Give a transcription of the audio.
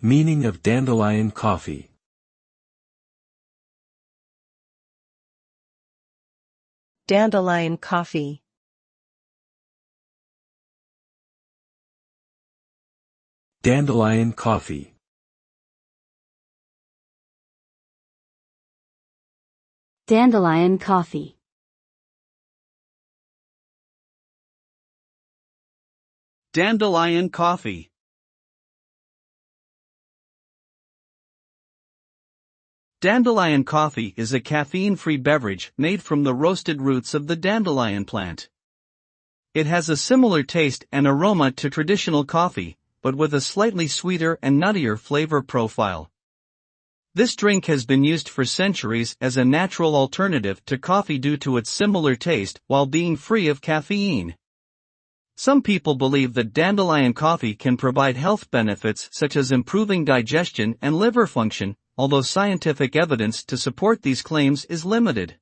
Meaning of dandelion coffee. Dandelion coffee. Dandelion coffee. Dandelion coffee. Dandelion coffee. Dandelion coffee is a caffeine-free beverage made from the roasted roots of the dandelion plant. It has a similar taste and aroma to traditional coffee, but with a slightly sweeter and nuttier flavor profile. This drink has been used for centuries as a natural alternative to coffee due to its similar taste while being free of caffeine. Some people believe that dandelion coffee can provide health benefits such as improving digestion and liver function, although scientific evidence to support these claims is limited.